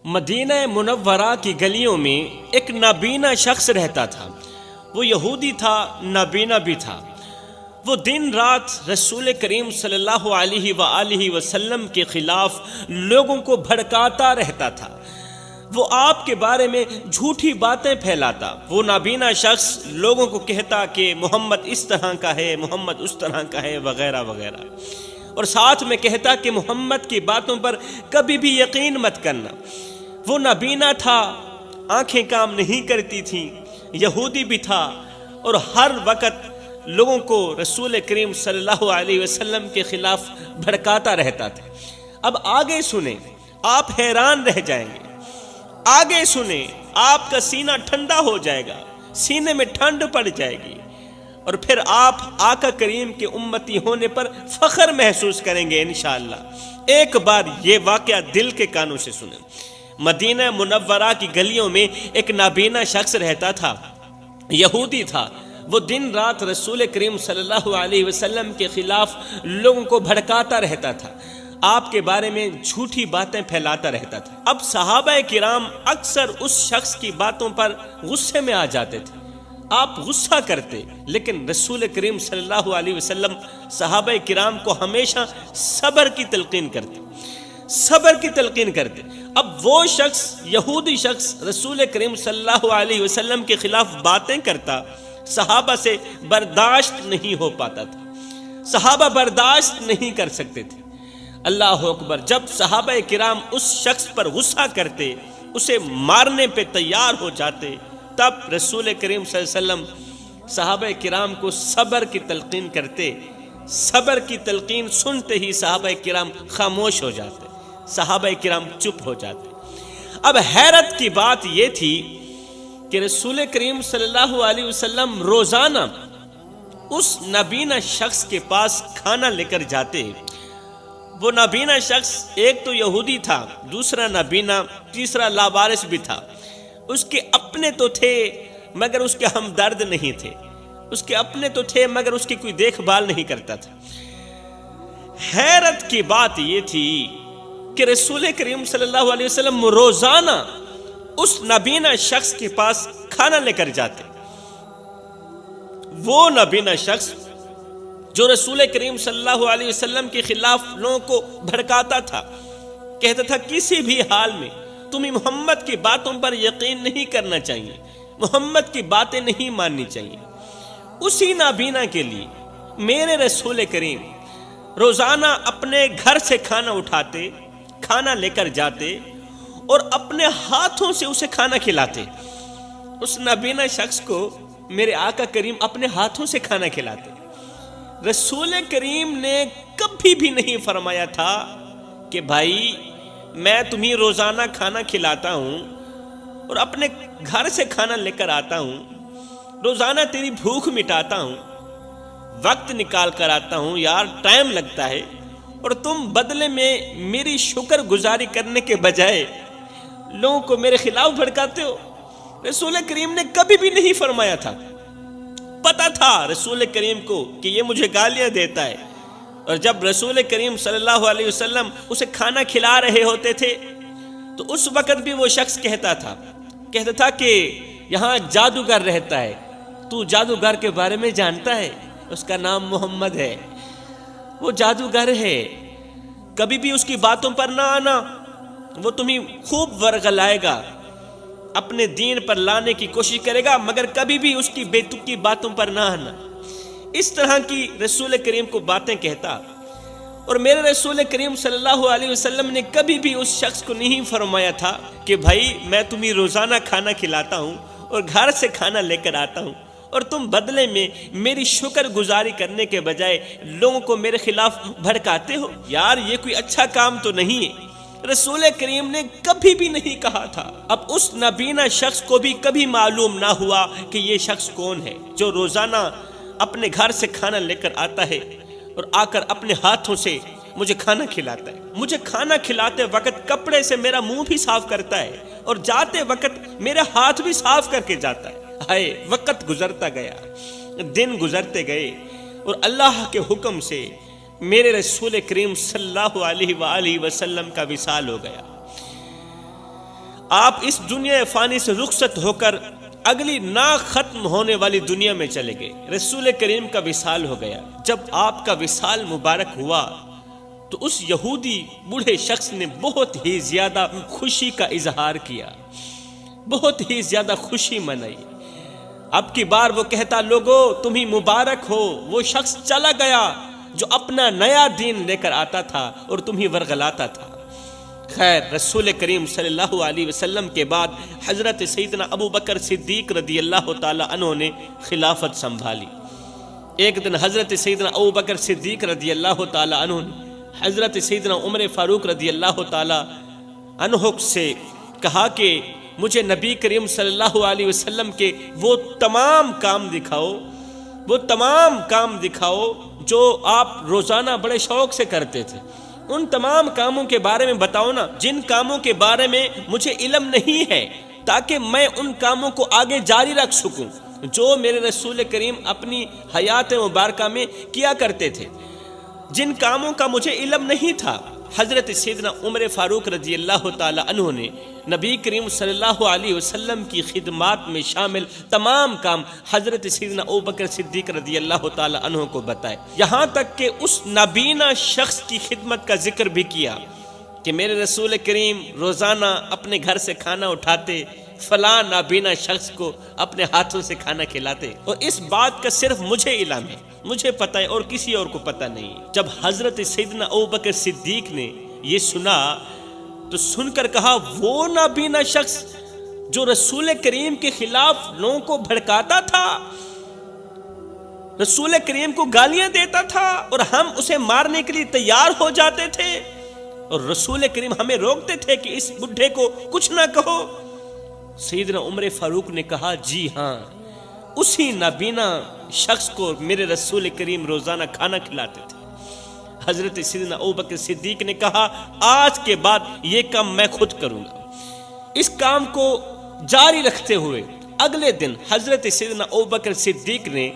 مدینہ منورہ کی گلیوں میں ایک نابینا شخص رہتا تھا۔ وہ یہودی تھا، نابینا بھی تھا۔ وہ دن رات رسول کریم صلی اللہ علیہ وآلہ وسلم کے خلاف لوگوں کو بھڑکاتا رہتا تھا۔ وہ آپ کے بارے میں جھوٹی باتیں پھیلاتا۔ وہ نابینا شخص لوگوں کو کہتا کہ محمد اس طرح کا ہے، محمد اس طرح کا ہے، وغیرہ وغیرہ، اور ساتھ میں کہتا کہ محمد کی باتوں پر کبھی بھی یقین مت کرنا۔ وہ نابینا تھا، آنکھیں کام نہیں کرتی تھیں، یہودی بھی تھا، اور ہر وقت لوگوں کو رسول کریم صلی اللہ علیہ وسلم کے خلاف بھڑکاتا رہتا تھا۔ اب آگے سنیں، آپ حیران رہ جائیں گے۔ آگے سنیں، آپ کا سینہ ٹھنڈا ہو جائے گا، سینے میں ٹھنڈ پڑ جائے گی، اور پھر آپ آقا کریم کے امتی ہونے پر فخر محسوس کریں گے انشاءاللہ۔ ایک بار یہ واقعہ دل کے کانوں سے سنیں۔ مدینہ منورہ کی گلیوں میں ایک نابینا شخص رہتا تھا، یہودی تھا۔ وہ دن رات رسول کریم صلی اللہ علیہ وسلم کے خلاف لوگوں کو بھڑکاتا رہتا تھا، آپ کے بارے میں جھوٹی باتیں پھیلاتا رہتا تھا۔ اب صحابہ کرام اکثر اس شخص کی باتوں پر غصے میں آ جاتے تھے۔ آپ غصہ کرتے، لیکن رسول کریم صلی اللہ علیہ وسلم صحابہ کرام کو ہمیشہ صبر کی تلقین کرتے، صبر کی تلقین کرتے۔ اب وہ شخص، یہودی شخص، رسول کریم صلی اللہ علیہ وسلم کے خلاف باتیں کرتا، صحابہ سے برداشت نہیں ہو پاتا تھا، صحابہ برداشت نہیں کر سکتے تھے۔ اللہ اکبر! جب صحابہ کرام اس شخص پر غصہ کرتے، اسے مارنے پہ تیار ہو جاتے، تب رسول کریم صلی اللہ علیہ وسلم صحابہ کرام کو صبر کی تلقین کرتے۔ صبر کی تلقین سنتے ہی صحابہ کرام خاموش ہو جاتے، صحابہ کرام چپ ہو جاتے۔ اب حیرت کی بات یہ تھی کہ رسول کریم صلی اللہ علیہ وسلم روزانہ اس نابینا شخص کے پاس کھانا لے کر جاتے۔ وہ نابینا شخص ایک تو یہودی تھا، دوسرا نابینا، تیسرا لاوارث بھی تھا۔ اس کے اپنے تو تھے مگر اس کے ہمدرد نہیں تھے، اس کے اپنے تو تھے مگر اس کی کوئی دیکھ بھال نہیں کرتا تھا۔ حیرت کی بات یہ تھی کہ رسول کریم صلی اللہ علیہ وسلم روزانہ اس نابینا شخص کے پاس کھانا لے کر جاتے۔ وہ نابینا شخص جو رسول کریم صلی اللہ علیہ وسلم کے خلاف لوگوں کو بھڑکاتا تھا، کہتا تھا کسی بھی حال میں تمہیں محمد کی باتوں پر یقین نہیں کرنا چاہیے، محمد کی باتیں نہیں ماننی چاہیے۔ اسی نابینا کے لیے میرے رسول کریم روزانہ اپنے گھر سے کھانا اٹھاتے، کھانا لے کر جاتے اور اپنے ہاتھوں سے اسے کھانا کھلاتے۔ اس نابینا شخص کو میرے آقا کریم اپنے ہاتھوں سے کھانا کھلاتے۔ رسول کریم نے کبھی بھی نہیں فرمایا تھا کہ بھائی میں تمہیں روزانہ کھانا کھلاتا ہوں اور اپنے گھر سے کھانا لے کر آتا ہوں، روزانہ تیری بھوک مٹاتا ہوں، وقت نکال کر آتا ہوں، یار ٹائم لگتا ہے، اور تم بدلے میں میری شکر گزاری کرنے کے بجائے لوگوں کو میرے خلاف بھڑکاتے ہو۔ رسول کریم نے کبھی بھی نہیں فرمایا تھا۔ پتا تھا رسول کریم کو کہ یہ مجھے گالیاں دیتا ہے، اور جب رسول کریم صلی اللہ علیہ وسلم اسے کھانا کھلا رہے ہوتے تھے تو اس وقت بھی وہ شخص کہتا تھا کہ یہاں جادوگر رہتا ہے، تو جادوگر کے بارے میں جانتا ہے؟ اس کا نام محمد ہے، وہ جادوگر ہے، کبھی بھی اس کی باتوں پر نہ آنا، وہ تمہیں خوب ورغلائے گا، اپنے دین پر لانے کی کوشش کرے گا، مگر کبھی بھی اس کی بے تکی باتوں پر نہ آنا۔ اس طرح کی رسول کریم کو باتیں کہتا، اور میرے رسول کریم صلی اللہ علیہ وسلم نے کبھی بھی اس شخص کو نہیں فرمایا تھا کہ بھائی میں تمہیں روزانہ کھانا کھلاتا ہوں اور گھر سے کھانا لے کر آتا ہوں، اور تم بدلے میں میری شکر گزاری کرنے کے بجائے لوگوں کو میرے خلاف بھڑکاتے ہو۔ یار یہ کوئی اچھا کام تو نہیں ہے۔ رسول کریم نے کبھی بھی نہیں کہا تھا۔ اب اس نابینا شخص کو بھی کبھی معلوم نہ ہوا کہ یہ شخص کون ہے جو روزانہ اپنے گھر سے کھانا لے کر آتا ہے اور آ کر اپنے ہاتھوں سے مجھے کھانا کھلاتا ہے، مجھے کھانا کھلاتے وقت کپڑے سے میرا منہ بھی صاف کرتا ہے، اور جاتے وقت میرے ہاتھ بھی صاف کر کے جاتا ہے۔ ہائے، وقت گزرتا گیا، دن گزرتے گئے، اور اللہ کے حکم سے میرے رسول کریم صلی اللہ علیہ وآلہ وسلم کا وصال ہو گیا۔ آپ اس دنیا فانی سے رخصت ہو کر اگلی نا ختم ہونے والی دنیا میں چلے گئے۔ رسول کریم کا وصال ہو گیا۔ جب آپ کا وصال مبارک ہوا تو اس یہودی بوڑھے شخص نے بہت ہی زیادہ خوشی کا اظہار کیا، بہت ہی زیادہ خوشی منائی۔ اب کی بار وہ کہتا، لوگو تمہیں مبارک ہو، وہ شخص چلا گیا جو اپنا نیا دین لے کر آتا تھا اور تمہیں ورغلاتا تھا۔ خیر، رسول کریم صلی اللہ علیہ وسلم کے بعد حضرت سیدنا ابو بکر صدیق رضی اللہ تعالی عنہ نے خلافت سنبھالی۔ ایک دن حضرت سیدنا ابو بکر صدیق رضی اللہ تعالی عنہ نے حضرت سیدنا عمر فاروق رضی اللہ تعالی عنہ سے کہا کہ مجھے نبی کریم صلی اللہ علیہ وسلم کے وہ تمام کام دکھاؤ، وہ تمام کام دکھاؤ جو آپ روزانہ بڑے شوق سے کرتے تھے۔ ان تمام کاموں کے بارے میں بتاؤ نا، جن کاموں کے بارے میں مجھے علم نہیں ہے، تاکہ میں ان کاموں کو آگے جاری رکھ سکوں جو میرے رسول کریم اپنی حیات مبارکہ میں کیا کرتے تھے، جن کاموں کا مجھے علم نہیں تھا۔ حضرت سیدنا عمر فاروق رضی اللہ تعالی عنہ نے نبی کریم صلی اللہ علیہ وسلم کی خدمات میں شامل تمام کام حضرت سیدنا ابو بکر صدیق رضی اللہ تعالی عنہ کو بتائے، یہاں تک کہ اس نابینا شخص کی خدمت کا ذکر بھی کیا کہ میرے رسول کریم روزانہ اپنے گھر سے کھانا اٹھاتے، فلاں نابینا شخص کو اپنے ہاتھوں سے کھانا کھلاتے، اور اس بات کا صرف مجھے علم ہے، مجھے پتہ ہے اور کسی اور کو پتہ نہیں۔ جب حضرت سیدنا ابو بکر صدیق نے یہ سنا تو سن کر کہا، وہ نابینا شخص جو رسول کریم کے خلاف لوگوں کو بھڑکاتا تھا، رسول کریم کو گالیاں دیتا تھا اور ہم اسے مارنے کے لیے تیار ہو جاتے تھے، اور رسول کریم ہمیں روکتے تھے کہ اس بڈھے کو کچھ نہ کہو۔ سیدنا عمر فاروق نے کہا، جی ہاں، اسی نابینا شخص کو میرے رسول کریم روزانہ کھانا کھلاتے تھے۔ حضرت سیدنا ابو بکر صدیق نے کہا، آج کے بعد یہ کام میں خود کروں گا۔ اس کام کو جاری رکھتے ہوئے اگلے دن حضرت سیدنا ابو بکر صدیق نے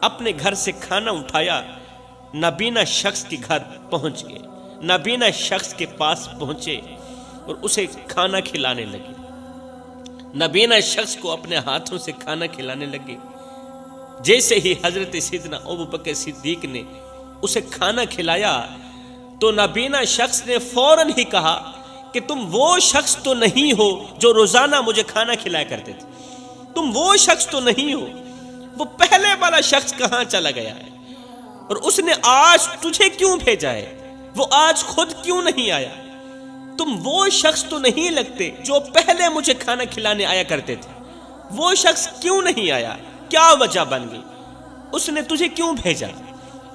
اپنے گھر سے کھانا اٹھایا، نابینا شخص کے گھر پہنچ گئے، نابینا شخص کے پاس پہنچے اور اسے کھانا کھلانے لگے، نابینا شخص کو اپنے ہاتھوں سے کھانا کھلانے لگے۔ جیسے ہی حضرت سیدنا ابو بکر صدیق نے اسے کھانا کھلایا تو نابینا شخص نے فوراً ہی کہا کہ تم وہ شخص تو نہیں ہو جو روزانہ مجھے کھانا کھلایا کرتے تھے، تم وہ شخص تو نہیں ہو، وہ پہلے والا شخص کہاں چلا گیا ہے، اور اس نے آج تجھے کیوں بھیجا ہے، وہ آج خود کیوں نہیں آیا، تم وہ شخص تو نہیں لگتے جو پہلے مجھے کھانا کھلانے آیا کرتے تھے، وہ شخص کیوں نہیں آیا، کیا وجہ بن گئی، اس نے تجھے کیوں بھیجا۔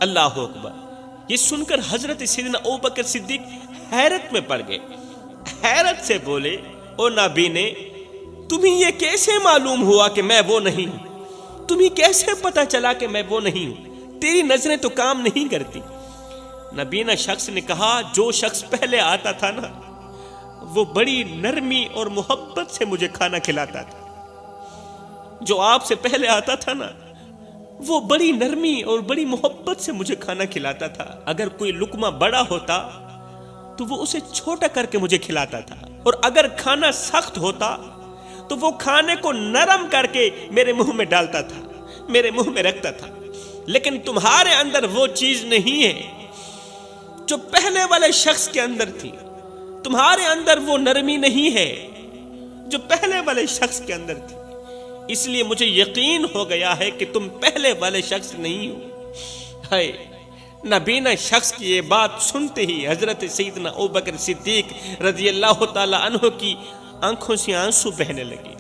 اللہ اکبر۔ یہ سن کر حضرت سیدنا ابو بکر صدیق حیرت میں پڑ گئے، حیرت سے بولے، او نابینے، تمہیں یہ کیسے معلوم ہوا کہ میں وہ نہیں ہوں، تمہیں کیسے پتا چلا کہ میں وہ نہیں ہوں، تیری نظریں تو کام نہیں کرتی۔ نابینا شخص نے کہا، جو شخص پہلے آتا تھا نا، وہ بڑی نرمی اور محبت سے مجھے کھانا کھلاتا تھا، جو آپ سے پہلے آتا تھا نا، وہ بڑی نرمی اور بڑی محبت سے مجھے کھانا کھلاتا تھا، اگر کوئی لقمہ بڑا ہوتا تو وہ اسے چھوٹا کر کے مجھے کھلاتا تھا، اور اگر کھانا سخت ہوتا تو وہ کھانے کو نرم کر کے میرے منہ میں ڈالتا تھا، میرے منہ میں رکھتا تھا۔ لیکن تمہارے اندر وہ چیز نہیں ہے جو پہلے والے شخص کے اندر تھی، تمہارے اندر وہ نرمی نہیں ہے جو پہلے والے شخص کے اندر تھی، اس لیے مجھے یقین ہو گیا ہے کہ تم پہلے والے شخص نہیں ہو۔ ہائے، نابینا شخص کی یہ بات سنتے ہی حضرت سیدنا ابو بکر صدیق رضی اللہ تعالی عنہ کی آنکھوں سے آنسو بہنے لگے۔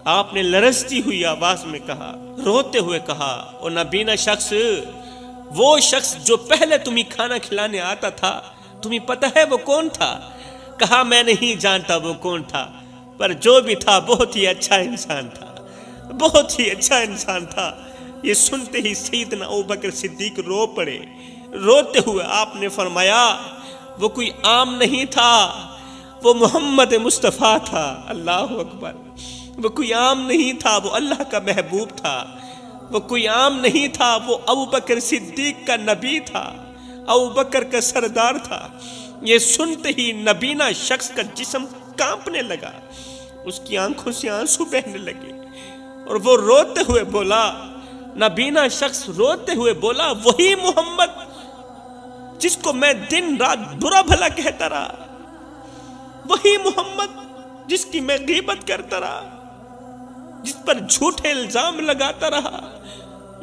آپ نے لرزتی ہوئی آواز میں کہا، روتے ہوئے کہا، او نابینا شخص، وہ شخص جو پہلے تمہیں کھانا کھلانے آتا تھا، تمہیں پتہ ہے وہ کون تھا؟ کہا، میں نہیں جانتا وہ کون تھا، پر جو بھی تھا بہت ہی اچھا انسان تھا، بہت ہی اچھا انسان تھا۔ یہ سنتے ہی سیدنا ابو بکر صدیق رو پڑے۔ روتے ہوئے آپ نے فرمایا، وہ کوئی عام نہیں تھا، وہ محمد مصطفیٰ تھا۔ اللہ اکبر۔ وہ کوئی عام نہیں تھا، وہ اللہ کا محبوب تھا، وہ کوئی عام نہیں تھا، وہ ابو بکر صدیق کا نبی تھا، ابو بکر کا سردار تھا۔ یہ سنتے ہی نبینا شخص کا جسم کانپنے لگا، اس کی آنکھوں سے آنسو بہنے لگے، اور وہ روتے ہوئے بولا، نابینا شخص روتے ہوئے بولا، وہی محمد جس کو میں دن رات برا بھلا کہتا رہا، وہی محمد جس کی میں غیبت کرتا رہا، جس پر جھوٹے الزام لگاتا رہا،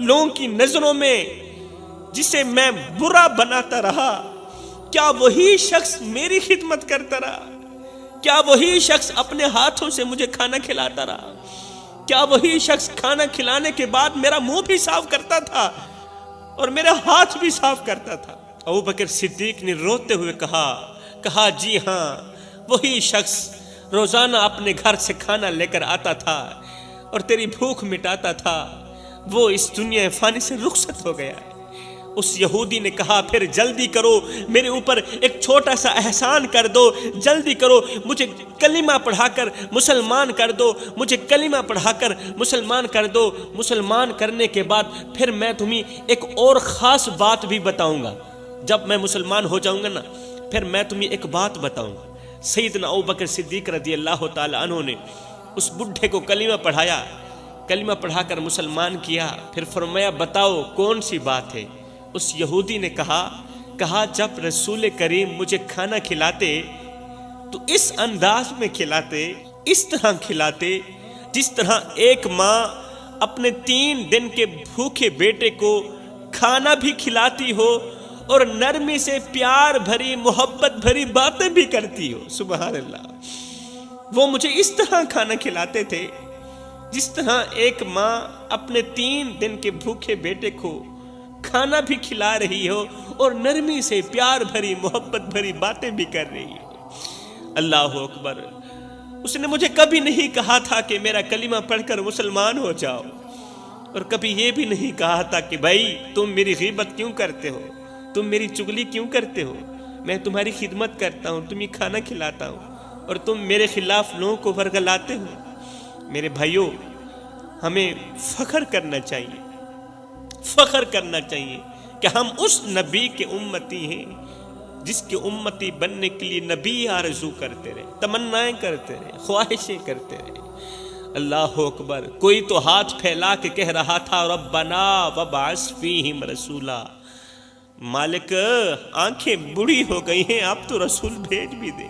لوگوں کی نظروں میں جسے میں برا بناتا رہا، کیا وہی شخص میری خدمت کرتا رہا؟ کیا وہی شخص اپنے ہاتھوں سے مجھے کھانا کھلاتا رہا؟ کیا وہی شخص کھانا کھلانے کے بعد میرا منہ بھی صاف کرتا تھا اور میرا ہاتھ بھی صاف کرتا تھا؟ ابوبکر صدیق نے روتے ہوئے کہا جی ہاں، وہی شخص روزانہ اپنے گھر سے کھانا لے کر آتا تھا اور تیری بھوک مٹاتا تھا، وہ اس دنیا فانی سے رخصت ہو گیا ہے۔ اس یہودی نے کہا، پھر جلدی کرو، میرے اوپر ایک چھوٹا سا احسان کر دو، جلدی کرو، مجھے کلمہ پڑھا کر مسلمان کر دو، مجھے کلمہ پڑھا کر مسلمان کر دو، مسلمان کرنے کے بعد پھر میں تمہیں ایک اور خاص بات بھی بتاؤں گا۔ جب میں مسلمان ہو جاؤں گا نا، پھر میں تمہیں ایک بات بتاؤں گا۔ سیدنا ابوبکر صدیق رضی اللہ تعالی عنہ نے اس بڈھے کو کلمہ پڑھایا، کلمہ پڑھا کر مسلمان کیا، پھر فرمایا بتاؤ کون سی بات ہے؟ اس یہودی نے کہا جب رسول کریم مجھے کھانا کھلاتے تو اس انداز میں کھلاتے، اس طرح کھلاتے جس طرح ایک ماں اپنے 3 دن کے بھوکے بیٹے کو کھانا بھی کھلاتی ہو اور نرمی سے پیار بھری محبت بھری باتیں بھی کرتی ہو۔ سبحان اللہ، وہ مجھے اس طرح کھانا کھلاتے تھے جس طرح ایک ماں اپنے 3 دن کے بھوکے بیٹے کو کھانا بھی کھلا رہی ہو اور نرمی سے پیار بھری محبت بھری باتیں بھی کر رہی ہو۔ اللہ اکبر۔ اس نے مجھے کبھی نہیں کہا تھا کہ میرا کلمہ پڑھ کر مسلمان ہو جاؤ، اور کبھی یہ بھی نہیں کہا تھا کہ بھائی تم میری غیبت کیوں کرتے ہو، تم میری چگلی کیوں کرتے ہو، میں تمہاری خدمت کرتا ہوں، تمہیں کھانا کھلاتا ہوں اور تم میرے خلاف لوگوں کو ورگلاتے ہو۔ میرے بھائیوں، ہمیں فخر کرنا چاہیے، فخر کرنا چاہیے کہ ہم اس نبی کے امتی ہیں جس کے امتی بننے کے لیے نبی آرزو کرتے رہے، تمنائیں کرتے رہے، خواہشیں کرتے رہے۔ اللہ اکبر۔ کوئی تو ہاتھ پھیلا کے کہہ رہا تھا، ربنا وابعث فیہم رسولا، مالک آنکھیں بڑی ہو گئی ہیں، اب تو رسول بھیج بھی دے۔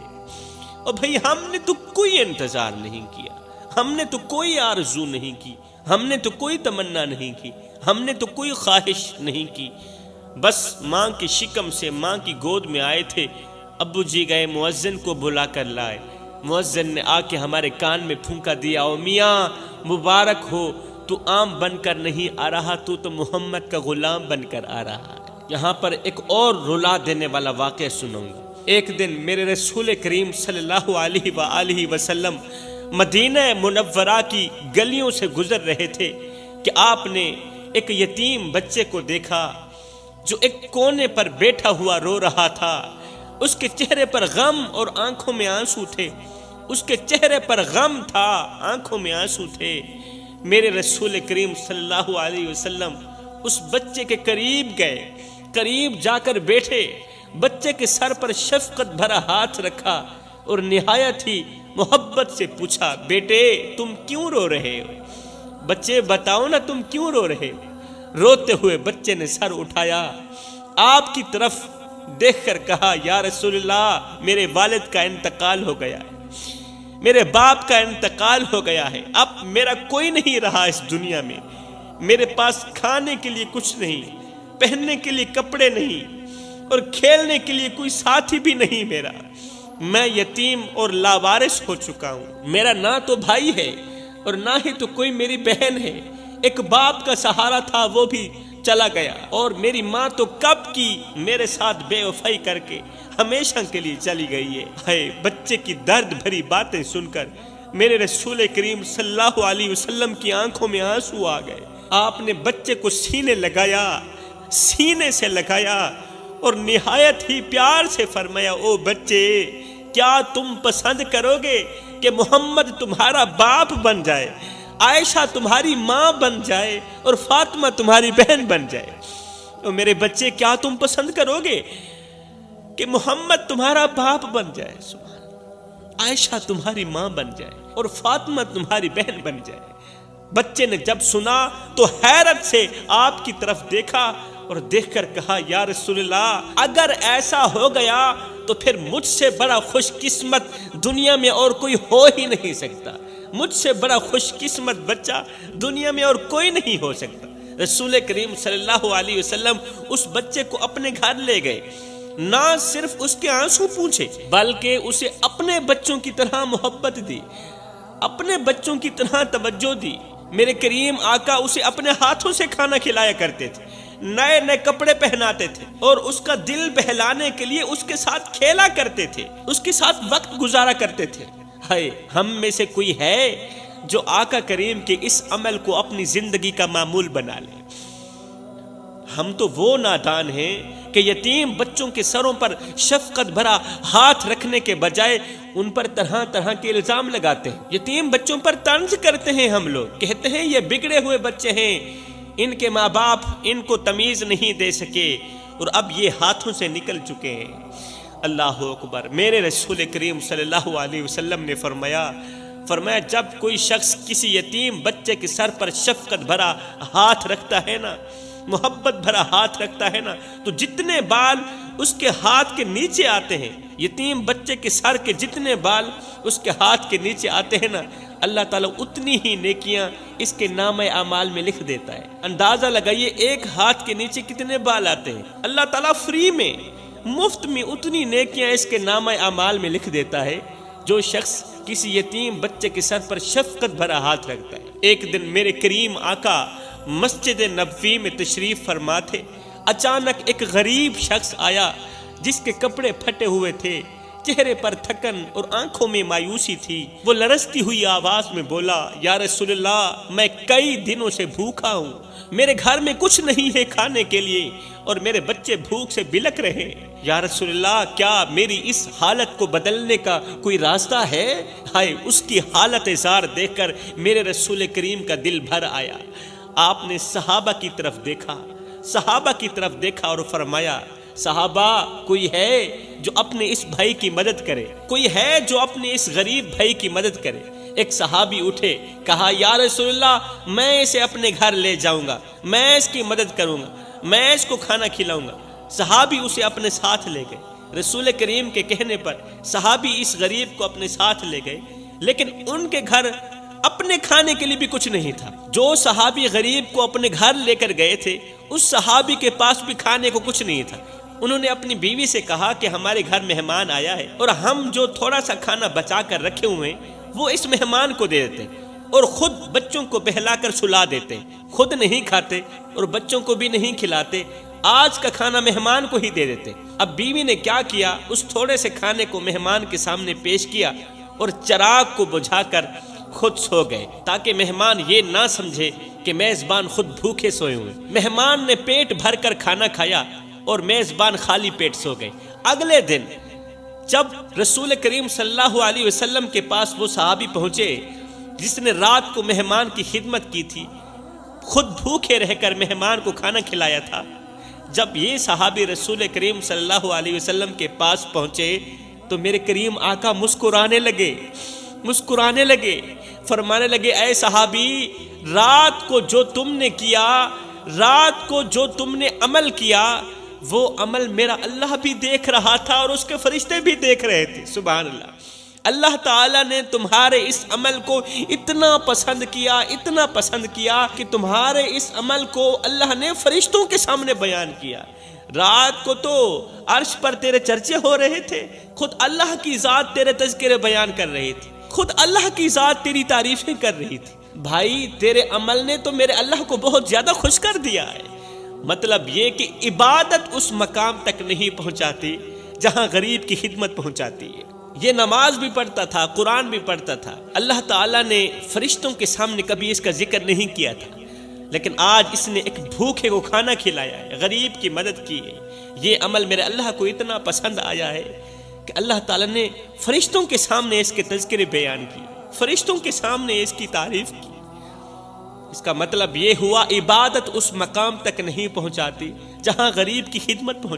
اور بھئی ہم نے تو کوئی انتظار نہیں کیا، ہم نے تو کوئی آرزو نہیں کی، ہم نے تو کوئی تمنا نہیں کی، ہم نے تو کوئی خواہش نہیں کی، بس ماں کی شکم سے ماں کی گود میں آئے تھے، ابو جی گئے مؤذن کو بلا کر لائے، مؤذن نے آ کے ہمارے کان میں پھونکا دیا، او میاں مبارک ہو، تو عام بن کر نہیں آ رہا، تو محمد کا غلام بن کر آ رہا ہے۔ یہاں پر ایک اور رلا دینے والا واقعہ سنوں گا۔ ایک دن میرے رسول کریم صلی اللہ علیہ وآلہ وسلم مدینہ منورہ کی گلیوں سے گزر رہے تھے کہ آپ نے ایک یتیم بچے کو دیکھا جو ایک کونے پر بیٹھا ہوا رو رہا تھا، اس کے چہرے پر غم اور آنکھوں میں آنسو تھے، اس کے چہرے پر غم تھا، آنکھوں میں آنسو تھے۔ میرے رسول کریم صلی اللہ علیہ وسلم اس بچے کے قریب گئے، قریب جا کر بیٹھے، بچے کے سر پر شفقت بھرا ہاتھ رکھا اور نہایت ہی محبت سے پوچھا، بیٹے تم کیوں رو رہے ہو؟ بچے بتاؤ نا تم کیوں رو رہے ہو؟ روتے ہوئے بچے نے سر اٹھایا، آپ کی طرف دیکھ کر کہا، یا رسول اللہ میرے والد کا انتقال ہو گیا ہے، میرے باپ کا انتقال ہو گیا ہے، اب میرا کوئی نہیں رہا اس دنیا میں، میرے پاس کھانے کے لیے کچھ نہیں، پہننے کے لیے کپڑے نہیں، اور کھیلنے کے لیے کوئی ساتھی بھی نہیں میرا، میں یتیم اور لاوارث ہو چکا ہوں، میرا نہ تو بھائی ہے اور نہ ہی تو کوئی میری بہن ہے، ایک باپ کا سہارا تھا وہ بھی چلا گیا، اور میری ماں تو کب کی میرے ساتھ بے وفائی کر کے ہمیشہ کے لیے چلی گئی ہے۔ ہائے، بچے کی درد بھری باتیں سن کر میرے رسول کریم صلی اللہ علیہ وسلم کی آنکھوں میں آنسو آ گئے۔ آپ نے بچے کو سینے لگایا، سینے سے لگایا اور نہایت ہی پیار سے فرمایا، او بچے کیا تم پسند کرو گے کہ محمد تمہارا باپ بن جائے، عائشہ تمہاری ماں بن جائے اور فاطمہ تمہاری بہن بن جائے؟ اور میرے بچے کیا تم پسند کرو گے کہ محمد تمہارا باپ بن جائے؟ سبحان اللہ۔ عائشہ تمہاری ماں بن جائے اور فاطمہ تمہاری بہن بن جائے۔ بچے نے جب سنا تو حیرت سے آپ کی طرف دیکھا اور دیکھ کر کہا یا رسول اللہ اگر ایسا ہو گیا تو پھر مجھ سے بڑا خوش قسمت دنیا میں اور کوئی ہو ہی نہیں سکتا، مجھ سے بڑا خوش قسمت بچہ دنیا میں اور کوئی نہیں ہو سکتا۔ رسول کریم صلی اللہ علیہ وسلم اس بچے کو اپنے گھر لے گئے، نہ صرف اس کے آنسو پوچھے بلکہ اسے اپنے بچوں کی طرح محبت دی، اپنے بچوں کی طرح توجہ دی۔ میرے کریم آقا اسے اپنے ہاتھوں سے کھانا کھلایا کرتے تھے، نئے نئے کپڑے پہناتے تھے اور اس کا دل بہلانے کے لیے اس کے ساتھ کھیلا کرتے تھے، اس کے ساتھ وقت گزارا کرتے تھے۔ ہائے ہم میں سے کوئی ہے جو آقا کریم کے اس عمل کو اپنی زندگی کا معمول بنا لے؟ ہم تو وہ نادان ہیں کہ یتیم بچوں کے سروں پر شفقت بھرا ہاتھ رکھنے کے بجائے ان پر طرح طرح کے الزام لگاتے ہیں، یتیم بچوں پر طنز کرتے ہیں۔ ہم لوگ کہتے ہیں یہ بگڑے ہوئے بچے ہیں، ان کے ماں باپ ان کو تمیز نہیں دے سکے اور اب یہ ہاتھوں سے نکل چکے ہیں۔ اللہ اکبر۔ میرے رسول کریم صلی اللہ علیہ وسلم نے فرمایا جب کوئی شخص کسی یتیم بچے کے سر پر شفقت بھرا ہاتھ رکھتا ہے نا، محبت بھرا ہاتھ رکھتا ہے نا، تو جتنے بال اس کے ہاتھ کے نیچے آتے ہیں، یتیم بچے کے سر کے جتنے بال اس کے ہاتھ کے نیچے آتے ہیں نا، اللہ تعالیٰ اتنی ہی نیکیاں اس کے نامہ اعمال میں لکھ دیتا ہے۔ اندازہ لگائیے ایک ہاتھ کے نیچے کتنے بال آتے ہیں، اللہ تعالیٰ فری میں مفت میں اتنی نیکیاں اس کے نامہ اعمال میں لکھ دیتا ہے جو شخص کسی یتیم بچے کے سر پر شفقت بھرا ہاتھ رکھتا ہے۔ ایک دن میرے کریم آقا مسجد نبوی میں تشریف فرما تھے، اچانک ایک غریب شخص آیا جس کے کپڑے پھٹے ہوئے تھے، چہرے پر تھکن اور آنکھوں میں مایوسی تھی۔ وہ لرزتی ہوئی آواز میں بولا یا رسول اللہ میں کئی دنوں سے بھوکا ہوں، میرے گھر میں کچھ نہیں ہے کھانے کے لیے اور میرے بچے بھوک سے بلک رہے ہیں۔ یا رسول اللہ کیا میری اس حالت کو بدلنے کا کوئی راستہ ہے؟ ہائے اس کی حالت زار دیکھ کر میرے رسول کریم کا دل بھر آیا۔ آپ نے صحابہ کی طرف دیکھا اور فرمایا صحابہ کوئی ہے جو اپنے اس بھائی کی مدد کرے، کوئی ہے جو اپنے اس غریب بھائی کی مدد کرے۔ ایک صحابی اٹھے، کہا یا رسول اللہ میں اسے اپنے گھر لے جاؤں گا، میں اس کی مدد کروں گا، میں اس کو کھانا کھلاؤں گا۔ صحابی اسے اپنے ساتھ لے گئے۔ رسول کریم کے کہنے پر صحابی اس غریب کو اپنے ساتھ لے گئے، لیکن ان کے گھر اپنے کھانے کے لیے بھی کچھ نہیں تھا۔ جو صحابی غریب کو اپنے گھر لے کر گئے تھے اس صحابی کے پاس بھی کھانے کو کچھ نہیں تھا۔ انہوں نے اپنی بیوی سے کہا کہ ہمارے گھر مہمان آیا ہے اور ہم جو تھوڑا سا کھانا بچا کر رکھے ہوئے ہیں وہ اس مہمان کو دے دیتے ہیں اور خود بچوں کو بہلا کر سلا دیتے ہیں، خود نہیں کھاتے اور بچوں کو بھی نہیں کھلاتے، آج کا کھانا مہمان کو ہی دے دیتے۔ اب بیوی نے کیا کیا، اس تھوڑے سے کھانے کو مہمان کے سامنے پیش کیا اور چراغ کو بجھا کر خود سو گئے تاکہ مہمان یہ نہ سمجھے کہ میزبان خود بھوکے سوئے ہوئے۔ مہمان نے پیٹ بھر کر کھانا کھایا اور میزبان خالی پیٹ سو گئے۔ اگلے دن جب رسول کریم صلی اللہ علیہ وسلم کے پاس وہ صحابی پہنچے جس نے رات کو مہمان کی خدمت کی تھی، خود بھوکے رہ کر مہمان کو کھانا کھلایا تھا، جب یہ صحابی رسول کریم صلی اللہ علیہ وسلم کے پاس پہنچے تو میرے کریم آقا مسکرانے لگے، فرمانے لگے اے صحابی رات کو جو تم نے کیا، رات کو جو تم نے عمل کیا وہ عمل میرا اللہ بھی دیکھ رہا تھا اور اس کے فرشتے بھی دیکھ رہے تھے۔ سبحان اللہ، اللہ تعالیٰ نے تمہارے اس عمل کو اتنا پسند کیا کہ تمہارے اس عمل کو اللہ نے فرشتوں کے سامنے بیان کیا۔ رات کو تو عرش پر تیرے چرچے ہو رہے تھے، خود اللہ کی ذات تیرے تذکرے بیان کر رہی تھی، خود اللہ کی ذات تیری تعریفیں کر رہی تھی۔ بھائی تیرے عمل نے تو میرے اللہ کو بہت زیادہ خوش کر دیا ہے۔ مطلب یہ کہ عبادت اس مقام تک نہیں پہنچاتی جہاں غریب کی خدمت پہنچاتی ہے۔ یہ نماز بھی پڑھتا تھا، قرآن بھی پڑھتا تھا، اللہ تعالیٰ نے فرشتوں کے سامنے کبھی اس کا ذکر نہیں کیا تھا، لیکن آج اس نے ایک بھوکے کو کھانا کھلایا ہے، غریب کی مدد کی ہے۔ یہ عمل میرے اللہ کو اتنا پسند آیا ہے کہ اللہ تعالیٰ نے فرشتوں کے سامنے اس کے تذکرے بیان کی، فرشتوں کے سامنے اس کی تعریف کی۔ اس کا مطلب یہ ہوا عبادت اس مقام تک نہیں پہنچاتی جہاں غریب کی خدمت پہنچاتی۔